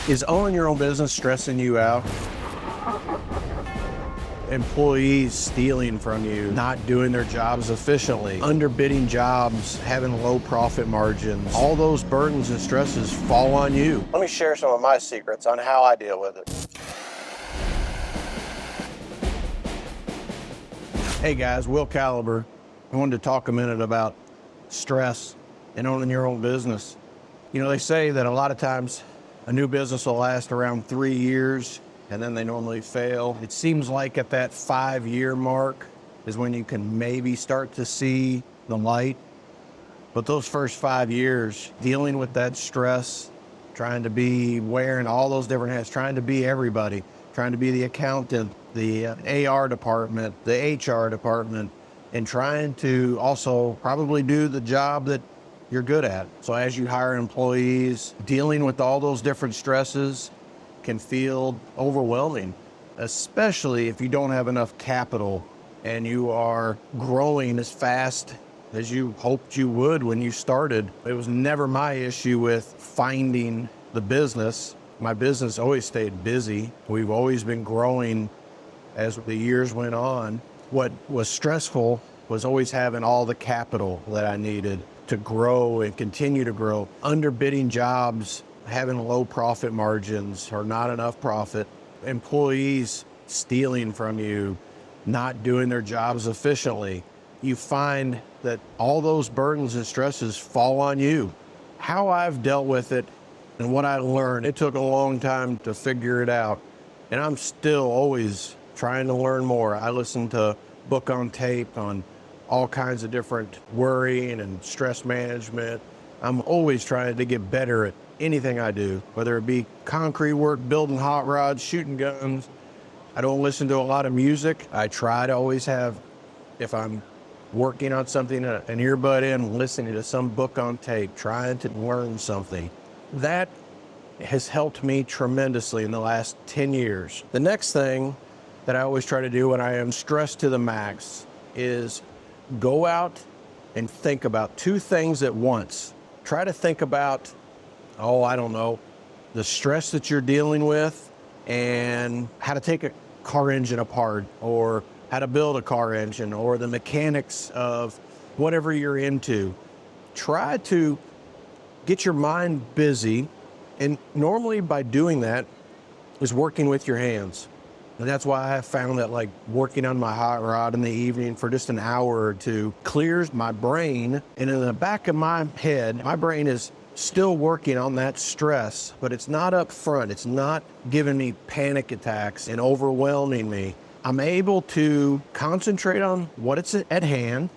Is owning your own business stressing you out? Employees stealing from you, not doing their jobs efficiently, underbidding jobs, having low profit margins, all those burdens and stresses fall on you. Let me share some of my secrets on how I deal with it. Hey guys, Will Caliber. I wanted to talk a minute about stress and owning your own business. You know, they say that a lot of times a new business will last around 3 years and then they normally fail. It seems like at that 5-year mark is when you can maybe start to see the light. But those first 5 years, dealing with that stress, trying to be wearing all those different hats, trying to be everybody, trying to be the accountant, the AR department, the HR department, and trying to also probably do the job that you're good at. So as you hire employees, dealing with all those different stresses can feel overwhelming, especially if you don't have enough capital and you are growing as fast as you hoped you would when you started. It was never my issue with finding the business. My business always stayed busy. We've always been growing as the years went on. What was stressful was always having all the capital that I needed to grow and continue to grow. Underbidding jobs, having low profit margins or not enough profit, employees stealing from you, not doing their jobs efficiently. You find that all those burdens and stresses fall on you. How I've dealt with it and what I learned, it took a long time to figure it out. And I'm still always trying to learn more. I listen to book on tape on all kinds of different worrying and stress management. I'm always trying to get better at anything I do, whether it be concrete work, building hot rods, shooting guns. I don't listen to a lot of music. I try to always have, if I'm working on something, an earbud in, listening to some book on tape, trying to learn something. That has helped me tremendously in the last 10 years. The next thing that I always try to do when I am stressed to the max is go out and think about 2 things at once. Try to think about, the stress that you're dealing with and how to take a car engine apart or how to build a car engine or the mechanics of whatever you're into. Try to get your mind busy, and normally by doing that is working with your hands. And that's why I found that like working on my hot rod in the evening for just an hour or two clears my brain. And in the back of my head, my brain is still working on that stress, but it's not up front. It's not giving me panic attacks and overwhelming me. I'm able to concentrate on what it's at hand.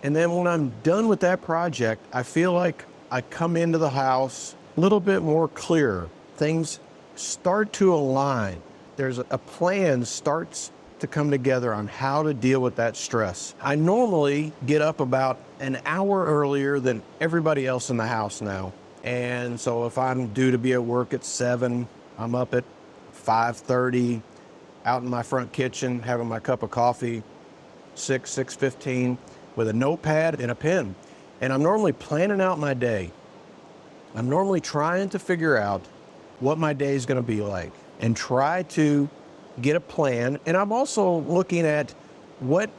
And then when I'm done with that project, I feel like I come into the house a little bit more clear. Things start to align. There's a plan starts to come together on how to deal with that stress. I normally get up about an hour earlier than everybody else in the house now. And so if I'm due to be at work at 7, I'm up at 5:30, out in my front kitchen, having my cup of coffee, 6:15, with a notepad and a pen. And I'm normally planning out my day. I'm normally trying to figure out what my day is going to be like and try to get a plan. And I'm also looking at what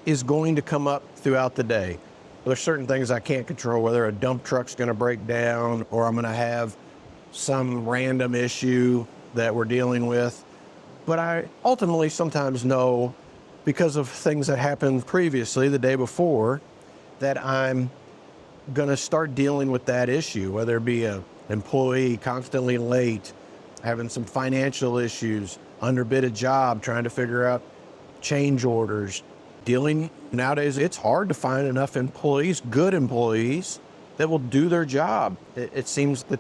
is going to come up throughout the day. There's certain things I can't control, whether a dump truck's going to break down or I'm going to have some random issue that we're dealing with. But I ultimately sometimes know, because of things that happened previously the day before, that I'm going to start dealing with that issue, whether it be an employee constantly late, having some financial issues, underbid a job, trying to figure out change orders. Nowadays, it's hard to find enough employees, good employees, that will do their job. It seems that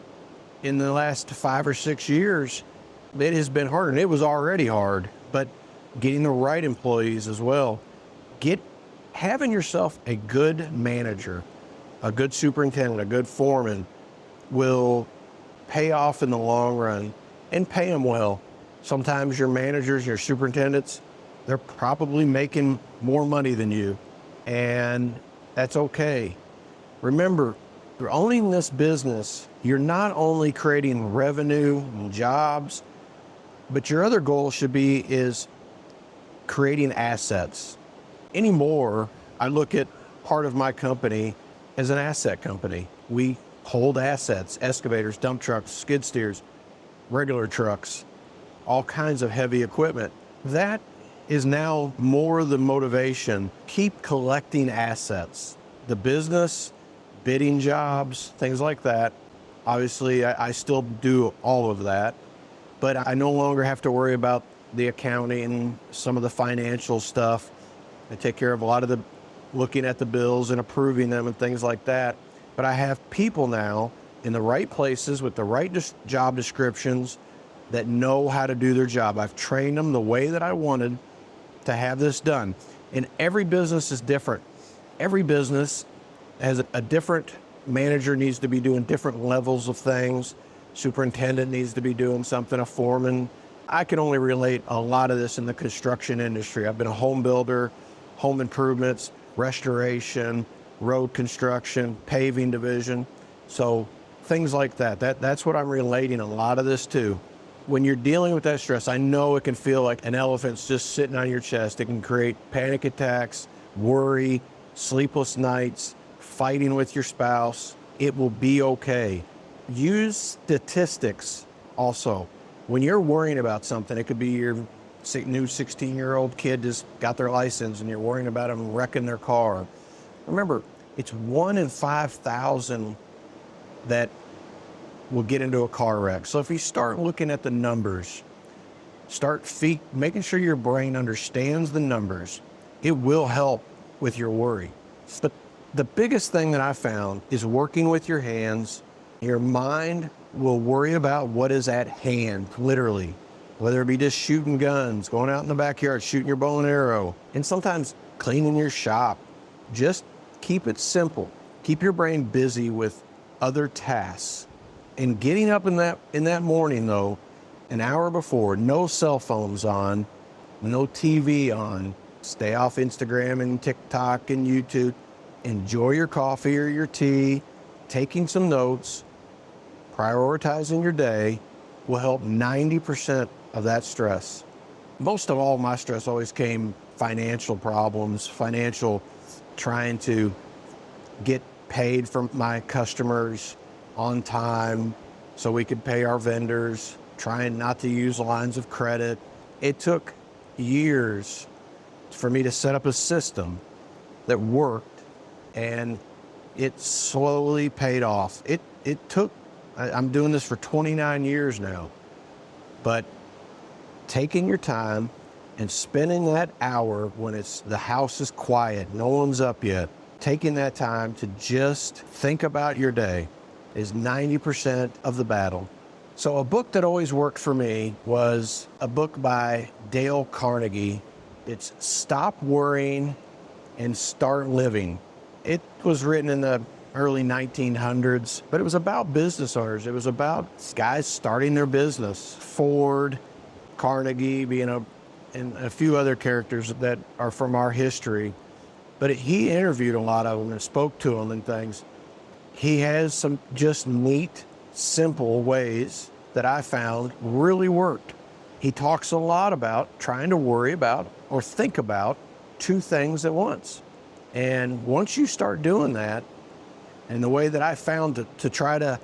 in the last 5 or 6 years, it has been hard, and it was already hard, but getting the right employees as well. Having yourself a good manager, a good superintendent, a good foreman will pay off in the long run, and pay them well. Sometimes your managers, your superintendents, they're probably making more money than you, and that's okay. Remember, You're owning this business. You're not only creating revenue and jobs, but your other goal should be is creating assets. Anymore, I look at part of my company as an asset company. We hold assets, excavators, dump trucks, skid steers, regular trucks, all kinds of heavy equipment. That is now more the motivation. Keep collecting assets. The business, bidding jobs, things like that. Obviously, I still do all of that, but I no longer have to worry about the accounting, some of the financial stuff. I take care of a lot of the looking at the bills and approving them and things like that. But I have people now in the right places with the right job descriptions that know how to do their job. I've trained them the way that I wanted to have this done. And every business is different. Every business has a different manager, needs to be doing different levels of things. Superintendent needs to be doing something, a foreman. I can only relate a lot of this in the construction industry. I've been a home builder, home improvements, restoration, road construction, paving division. So things like that. That's what I'm relating a lot of this to. When you're dealing with that stress, I know it can feel like an elephant's just sitting on your chest. It can create panic attacks, worry, sleepless nights, fighting with your spouse. It will be okay. Use statistics also. When you're worrying about something, it could be your new 16-year-old kid just got their license and you're worrying about them wrecking their car. Remember, it's 1 in 5,000 that will get into a car wreck. So if you start looking at the numbers, making sure your brain understands the numbers, it will help with your worry. But the biggest thing that I found is working with your hands. Your mind will worry about what is at hand, literally, whether it be just shooting guns, going out in the backyard, shooting your bow and arrow, and sometimes cleaning your shop. Just keep it simple. Keep your brain busy with other tasks. And getting up in that morning, though, an hour before, no cell phones on, no TV on, stay off Instagram and TikTok and YouTube. Enjoy your coffee or your tea, taking some notes, prioritizing your day will help 90% of that stress. Most of all, my stress always came financial problems, trying to get paid from my customers on time so we could pay our vendors, trying not to use lines of credit. It took years for me to set up a system that worked, and it slowly paid off. I'm doing this for 29 years now, but taking your time and spending that hour when the house is quiet, no one's up yet, taking that time to just think about your day is 90% of the battle. So a book that always worked for me was a book by Dale Carnegie. It's Stop Worrying and Start Living. It was written in the early 1900s, but it was about business owners. It was about guys starting their business. Ford, Carnegie and a few other characters that are from our history. But he interviewed a lot of them and spoke to them and things. He has some just neat, simple ways that I found really worked. He talks a lot about trying to worry about or think about two things at once. And once you start doing that, and the way that I found to try to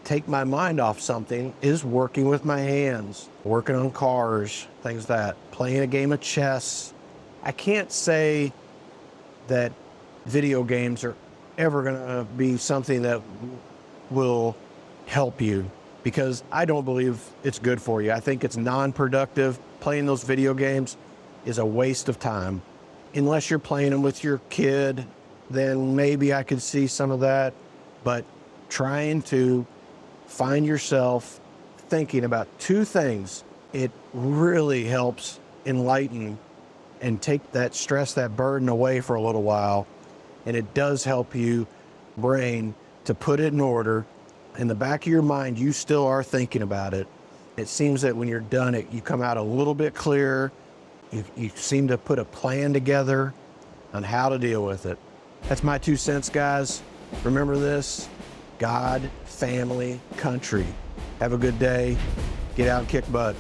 take my mind off something is working with my hands, working on cars, things like that, playing a game of chess. I can't say that video games are ever going to be something that will help you, because I don't believe it's good for you. I think it's non-productive. Playing those video games is a waste of time. Unless you're playing them with your kid, then maybe I could see some of that. But trying to find yourself thinking about two things, it really helps enlighten and take that stress, that burden away for a little while. And it does help you, brain, to put it in order. In the back of your mind, you still are thinking about it. It seems that when you're done it, you come out a little bit clearer. You seem to put a plan together on how to deal with it. That's my 2 cents, guys. Remember this: God, family, country. Have a good day. Get out and kick butt.